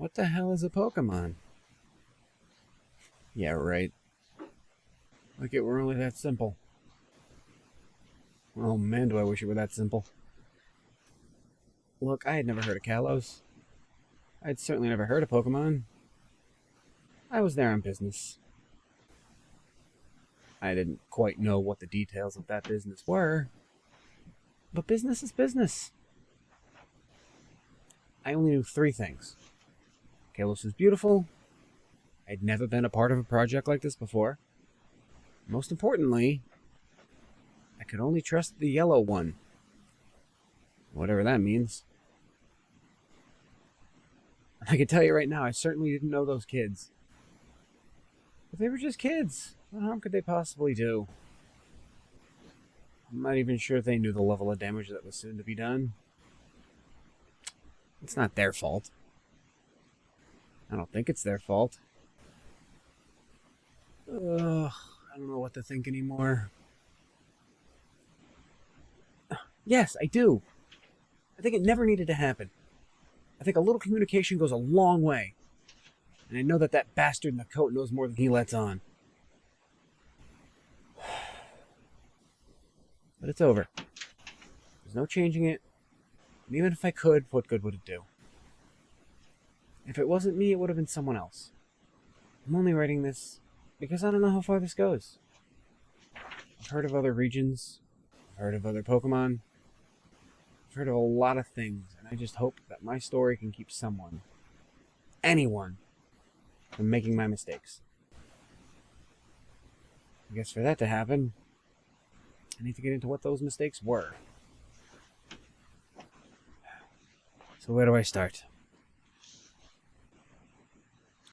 What the hell is a Pokemon? Yeah, right. Like it were only that simple. Oh man, do I wish it were that simple. Look, I had never heard of Kalos. I'd certainly never heard of Pokemon. I was there on business. I didn't quite know what the details of that business were, but business is business. I only knew three things. Kalos was beautiful. I'd never been a part of a project like this before. Most importantly, I could only trust the yellow one. Whatever that means. I can tell you right now, I certainly didn't know those kids. But they were just kids. What harm could they possibly do? I'm not even sure if they knew the level of damage that was soon to be done. It's not their fault. I don't think it's their fault. Ugh, I don't know what to think anymore. Yes, I do. I think it never needed to happen. I think a little communication goes a long way. And I know that that bastard in the coat knows more than he lets on. But it's over. There's no changing it. And even if I could, what good would it do? If it wasn't me, it would have been someone else. I'm only writing this because I don't know how far this goes. I've heard of other regions. I've heard of other Pokemon. I've heard of a lot of things, and I just hope that my story can keep someone, anyone, from making my mistakes. I guess for that to happen, I need to get into what those mistakes were. So where do I start?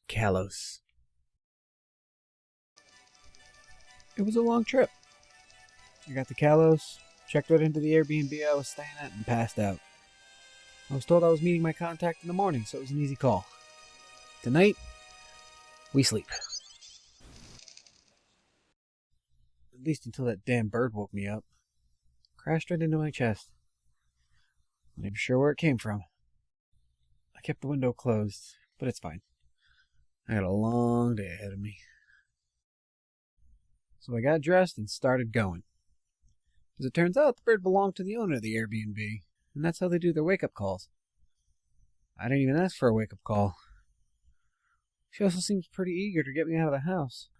Kalos. It was a long trip. I got to Kalos, checked right into the Airbnb I was staying at, and passed out. I was told I was meeting my contact in the morning, so it was an easy call. Tonight, we sleep. At least until that damn bird woke me up. Crashed right into my chest. Not even sure where it came from. I kept the window closed, but it's fine. I got a long day ahead of me. So I got dressed and started going. As it turns out, the bird belonged to the owner of the Airbnb, and that's how they do their wake-up calls. I didn't even ask for a wake-up call. She also seems pretty eager to get me out of the house.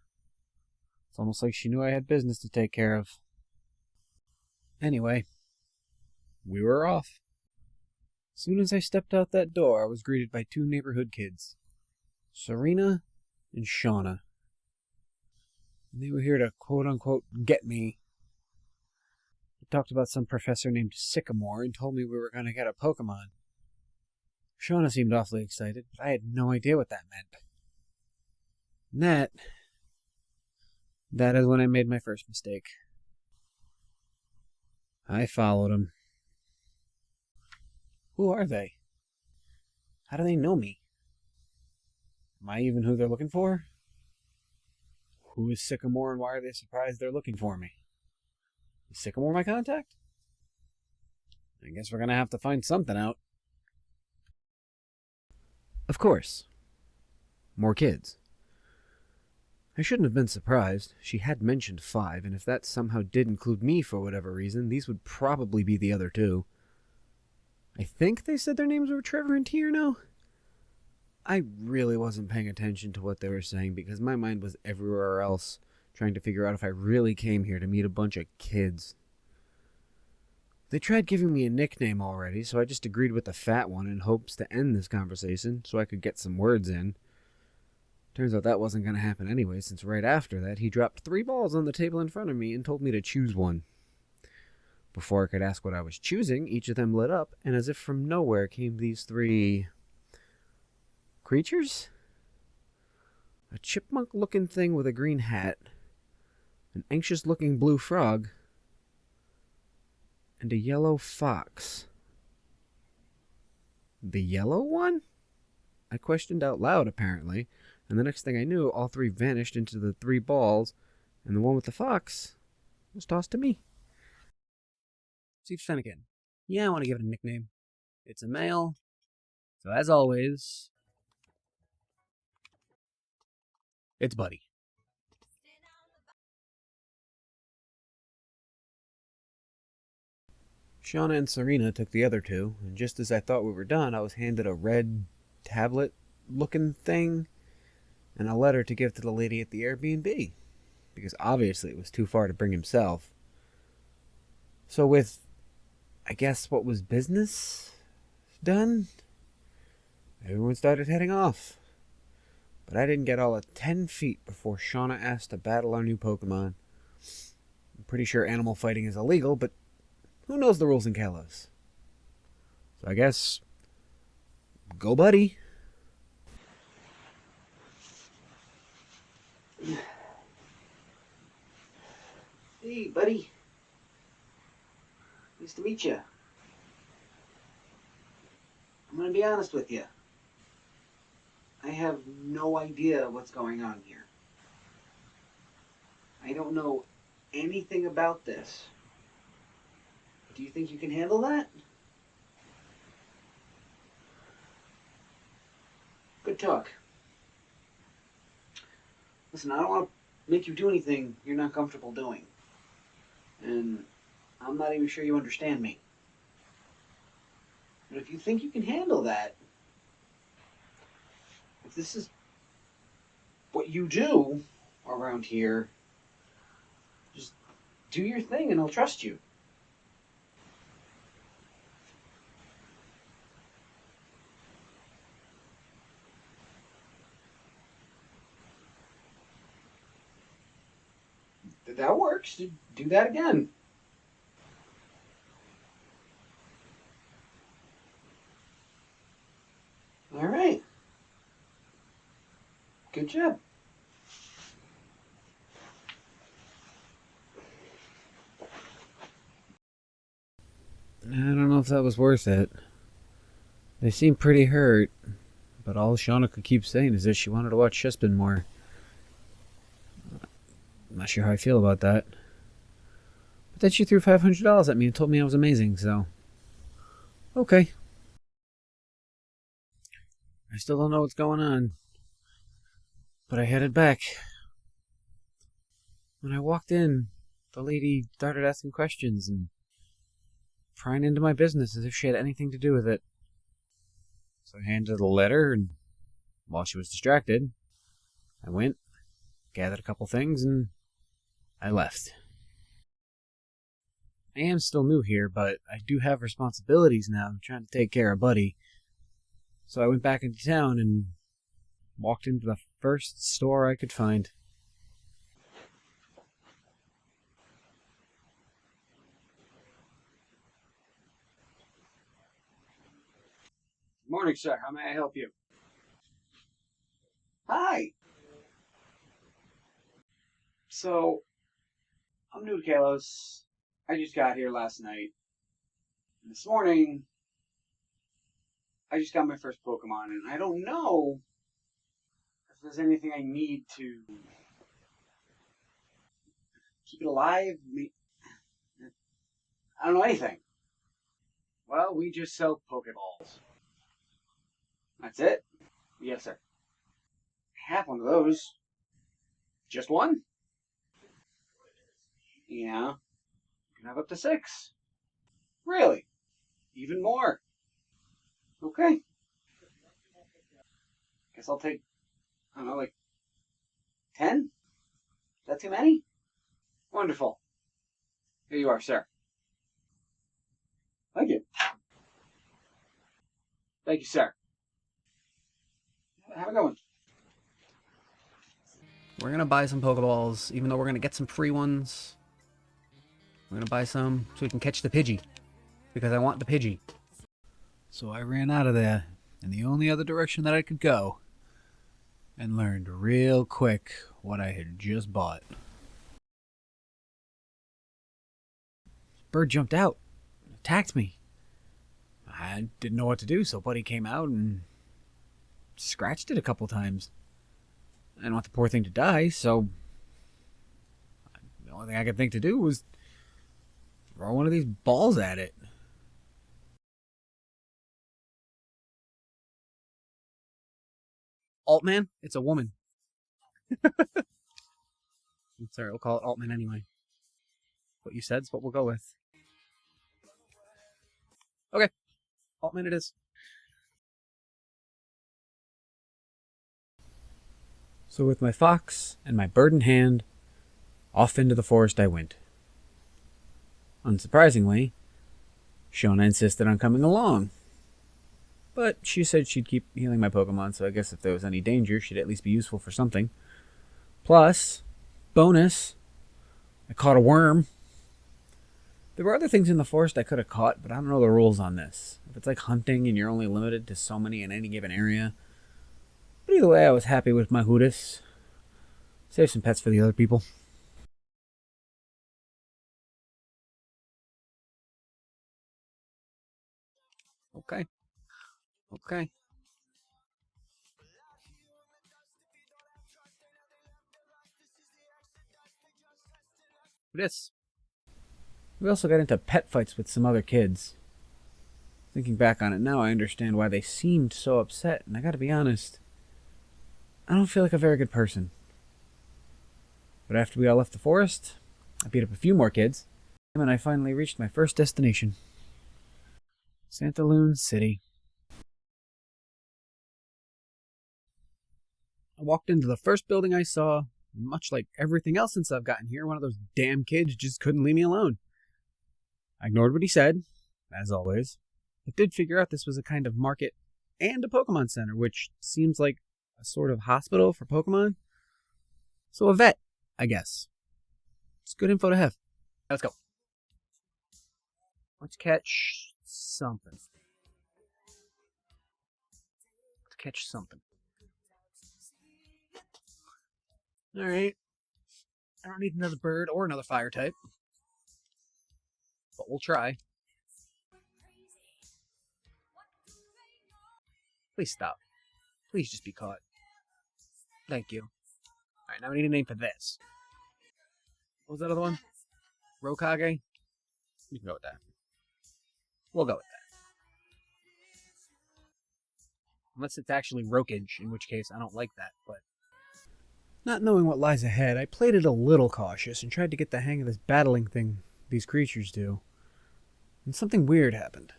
It's almost like she knew I had business to take care of. Anyway, we were off. As soon as I stepped out that door, I was greeted by two neighborhood kids, Serena and Shauna. And they were here to quote-unquote get me. They talked about some professor named Sycamore and told me we were going to get a Pokemon. Shauna seemed awfully excited, but I had no idea what that meant. And that is when I made my first mistake. I followed them. Who are they? How do they know me? Am I even who they're looking for? Who is Sycamore and why are they surprised they're looking for me? Is Sycamore my contact? I guess we're going to have to find something out. Of course. More kids. I shouldn't have been surprised. She had mentioned 5, and if that somehow did include me for whatever reason, these would probably be the other 2. I think they said their names were Trevor and Tierno. I really wasn't paying attention to what they were saying because my mind was everywhere else, trying to figure out if I really came here to meet a bunch of kids. They tried giving me a nickname already, so I just agreed with the fat one in hopes to end this conversation so I could get some words in. Turns out that wasn't going to happen anyway, since right after that he dropped 3 balls on the table in front of me and told me to choose one. Before I could ask what I was choosing, each of them lit up, and as if from nowhere came these 3... creatures? A chipmunk-looking thing with a green hat, an anxious-looking blue frog, and a yellow fox. The yellow one? I questioned out loud, apparently, and the next thing I knew, all 3 vanished into the 3 balls, and the one with the fox was tossed to me. Steve Finnegan. Yeah, I want to give it a nickname. It's a male, so as always, It's Buddy. Shauna and Serena took the other two, and just as I thought we were done, I was handed a red tablet-looking thing and a letter to give to the lady at the Airbnb, because obviously it was too far to bring himself. So with, I guess, what was business done, everyone started heading off. But I didn't get all of 10 feet before Shauna asked to battle our new Pokemon. I'm pretty sure animal fighting is illegal, but who knows the rules in Kalos? So I guess, go Buddy. Hey, Buddy. Nice to meet you. I'm going to be honest with you. I have no idea what's going on here. I don't know anything about this. Do you think you can handle that? Good talk. Listen, I don't want to make you do anything you're not comfortable doing. And I'm not even sure you understand me. But if you think you can handle that, if this is what you do around here, just do your thing and I'll trust you. That works. Do that again. All right. Good job. I don't know if that was worth it. They seemed pretty hurt, but all Shauna could keep saying is that she wanted to watch Chespin more. I'm not sure how I feel about that. But then she threw $500 at me and told me I was amazing, so... Okay. I still don't know what's going on. But I headed back. When I walked in, the lady started asking questions and prying into my business as if she had anything to do with it. So I handed her the letter, and while she was distracted, I went, gathered a couple things, and I left. I am still new here, but I do have responsibilities now. I'm trying to take care of Buddy. So I went back into town and walked into the first store I could find. Morning, sir. How may I help you? Hi. So, I'm new to Kalos. I just got here last night. And this morning, I just got my first Pokemon, and I don't know if there's anything I need to keep it alive. I don't know anything. Well, we just sell Pokeballs. That's it? Yes, sir. I have one of those. Just one? Yeah. You can have up to 6. Really? Even more? Okay. Guess I'll take, I don't know, like 10? Is that too many? Wonderful. Here you are, sir. Thank you. Thank you, sir. Have a good one. We're going to buy some Pokeballs, even though we're going to get some free ones. We're going to buy some so we can catch the Pidgey. Because I want the Pidgey. So I ran out of there in the only other direction that I could go. And learned real quick what I had just bought. Bird jumped out. Attacked me. I didn't know what to do, so Buddy came out and scratched it a couple times. I didn't want the poor thing to die, so the only thing I could think to do was throw one of these balls at it. Altman, it's a woman. Sorry, we'll call it Altman anyway. What you said is what we'll go with. Okay, Altman it is. So with my fox and my bird in hand, off into the forest I went. Unsurprisingly, Shona insisted on coming along. But she said she'd keep healing my Pokemon, so I guess if there was any danger, she'd at least be useful for something. Plus, bonus, I caught a worm. There were other things in the forest I could have caught, but I don't know the rules on this. If it's like hunting and you're only limited to so many in any given area. But either way, I was happy with my Hootis. Save some pets for the other people. Okay. Okay. This. We also got into pet fights with some other kids. Thinking back on it now, I understand why they seemed so upset, and I gotta be honest, I don't feel like a very good person. But after we all left the forest, I beat up a few more kids, and I finally reached my first destination. Santaloon City. I walked into the first building I saw, and much like everything else since I've gotten here, one of those damn kids just couldn't leave me alone. I ignored what he said, as always. I did figure out this was a kind of market and a Pokemon Center, which seems like a sort of hospital for Pokemon. So a vet, I guess. It's good info to have. Let's go. Let's catch something. Let's catch something. Alright. I don't need another bird or another fire type. But we'll try. Please stop. Please just be caught. Thank you. Alright, now we need a name for this. What was that other one? Rokage? You can go with that. We'll go with that. Unless it's actually Rokage, in which case I don't like that, but... Not knowing what lies ahead, I played it a little cautious and tried to get the hang of this battling thing these creatures do. And something weird happened.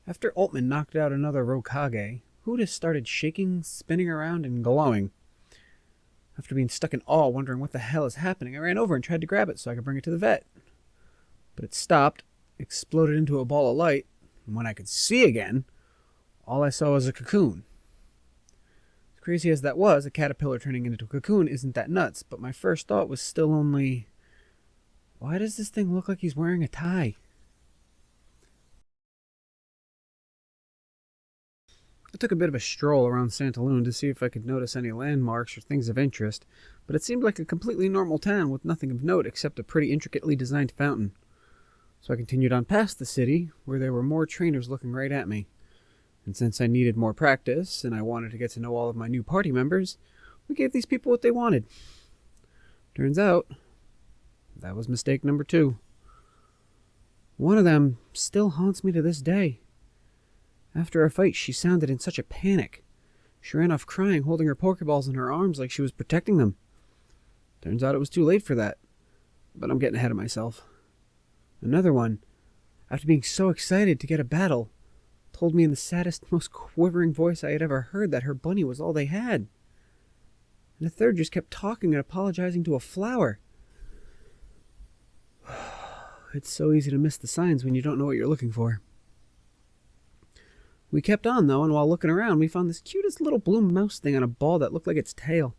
After Altman knocked out another Rokage, Hootis started shaking, spinning around, and glowing. After being stuck in awe, wondering what the hell is happening, I ran over and tried to grab it so I could bring it to the vet. But it stopped, exploded into a ball of light, and when I could see again, all I saw was a cocoon. As crazy as that was, a caterpillar turning into a cocoon isn't that nuts, but my first thought was still only, why does this thing look like he's wearing a tie? I took a bit of a stroll around Santaloon to see if I could notice any landmarks or things of interest, but it seemed like a completely normal town with nothing of note except a pretty intricately designed fountain. So I continued on past the city, where there were more trainers looking right at me. And since I needed more practice, and I wanted to get to know all of my new party members, we gave these people what they wanted. Turns out, that was mistake number 2. One of them still haunts me to this day. After a fight, she sounded in such a panic. She ran off crying, holding her Pokeballs in her arms like she was protecting them. Turns out it was too late for that. But I'm getting ahead of myself. Another one, after being so excited to get a battle, told me in the saddest, most quivering voice I had ever heard that her bunny was all they had. And the third just kept talking and apologizing to a flower. It's so easy to miss the signs when you don't know what you're looking for. We kept on, though, and while looking around, we found this cutest little blue mouse thing on a ball that looked like its tail.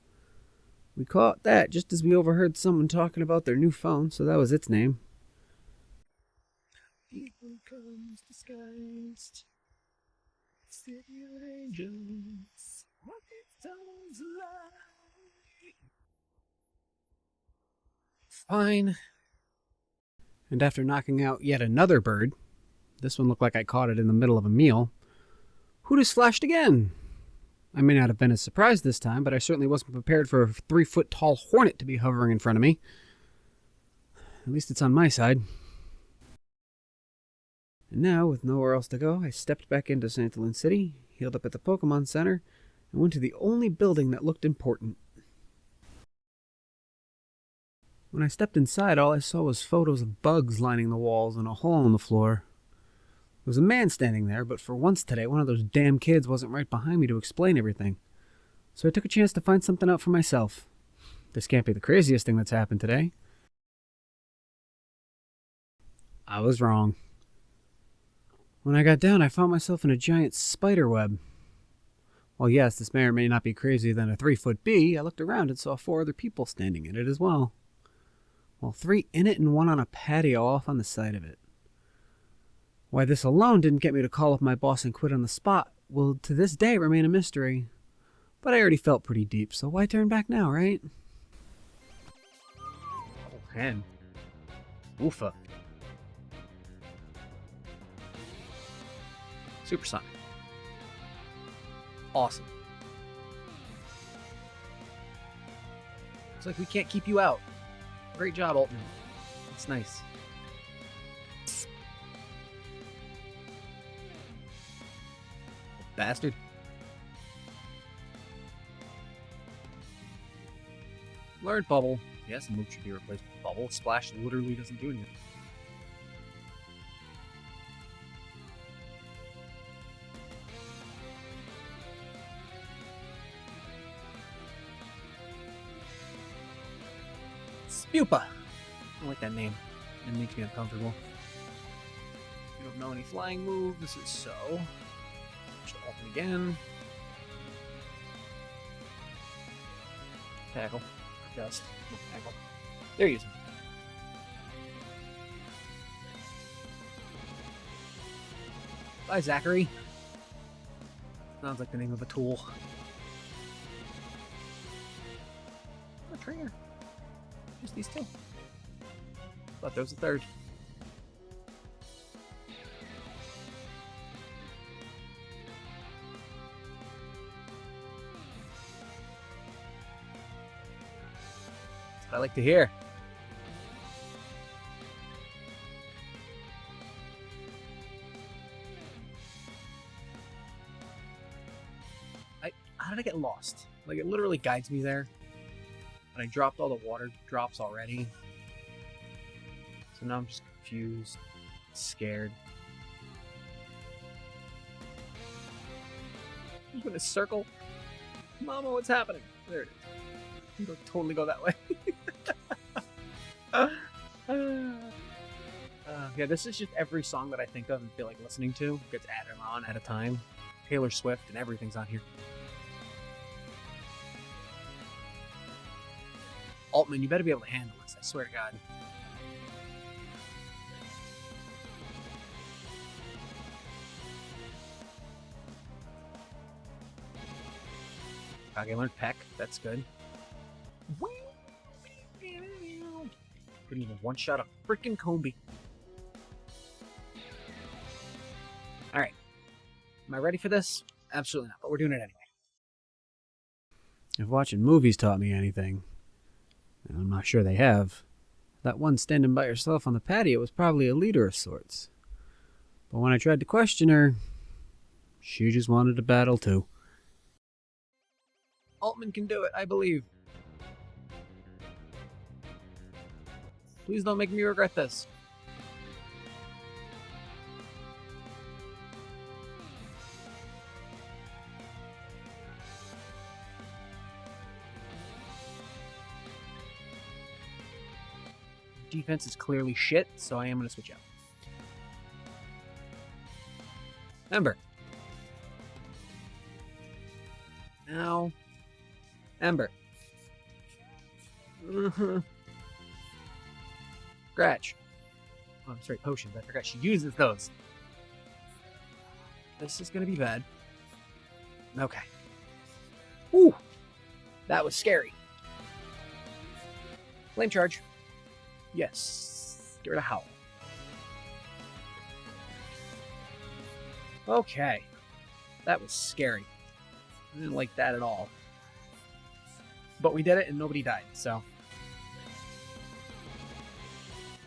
We caught that just as we overheard someone talking about their new phone, so that was its name. Evil comes disguised. City of angels. What it sounds like. Fine. And after knocking out yet another bird, this one looked like I caught it in the middle of a meal, Hootis flashed again. I may not have been as surprised this time, but I certainly wasn't prepared for a 3-foot-tall hornet to be hovering in front of me. At least it's on my side. And now, with nowhere else to go, I stepped back into Santaloon City, healed up at the Pokemon Center, and went to the only building that looked important. When I stepped inside, all I saw was photos of bugs lining the walls and a hole in the floor. There was a man standing there, but for once today, one of those damn kids wasn't right behind me to explain everything. So I took a chance to find something out for myself. This can't be the craziest thing that's happened today. I was wrong. When I got down, I found myself in a giant spider web. While yes, this may or may not be crazier than a 3-foot bee, I looked around and saw 4 other people standing in it as well. Well, 3 in it and 1 on a patio off on the side of it. Why this alone didn't get me to call up my boss and quit on the spot will to this day remain a mystery. But I already felt pretty deep, so why turn back now, right? Oh, hen. Woofa. Supersonic. Awesome. Looks like we can't keep you out. Great job, Altman. It's nice. Bastard. Learned Bubble. Yes, move should be replaced with Bubble. Splash literally doesn't do anything. Spupa. I don't like that name. It makes me uncomfortable. You don't know any flying moves. This is so. Just open again. Tackle. Just. Tackle. There he is. Bye, Zachary. Sounds like the name of a tool. A trainer. Just these 2. Thought there was a 3rd. That's what I like to hear. How did I get lost? Like, it literally guides me there. And I dropped all the water drops already. So now I'm just confused, scared. I'm in a circle. Mama, what's happening? There it is. You'll totally go that way. Yeah, this is just every song that I think of and feel like listening to gets added on at a time. Taylor Swift and everything's on here. Altman, you better be able to handle this, I swear to God. Okay, I learned Peck. That's good. Couldn't even one-shot a freaking Combi. Alright. Am I ready for this? Absolutely not, but we're doing it anyway. If watching movies taught me anything, and I'm not sure they have, that one standing by herself on the patio was probably a leader of sorts. But when I tried to question her, she just wanted to battle too. Altman can do it, I believe. Please don't make me regret this. Defense is clearly shit, so I am going to switch out. Ember. Now. Ember. Scratch. Oh, I'm sorry, potions. I forgot she uses those. This is going to be bad. Okay. Ooh. That was scary. Flame charge. Yes. Get rid of Howl. Okay. That was scary. I didn't like that at all. But we did it and nobody died, so.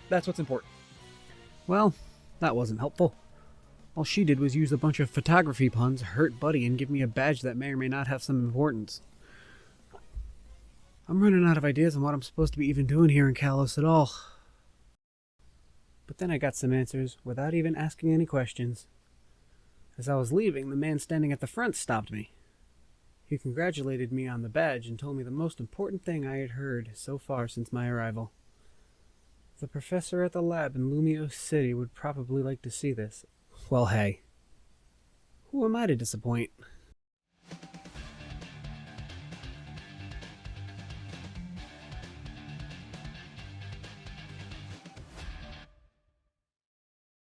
That's what's important. Well, that wasn't helpful. All she did was use a bunch of photography puns, hurt Buddy, and give me a badge that may or may not have some importance. I'm running out of ideas on what I'm supposed to be even doing here in Kalos at all. But then I got some answers without even asking any questions. As I was leaving, the man standing at the front stopped me. He congratulated me on the badge and told me the most important thing I had heard so far since my arrival. The professor at the lab in Lumio City would probably like to see this. Well, hey. Who am I to disappoint?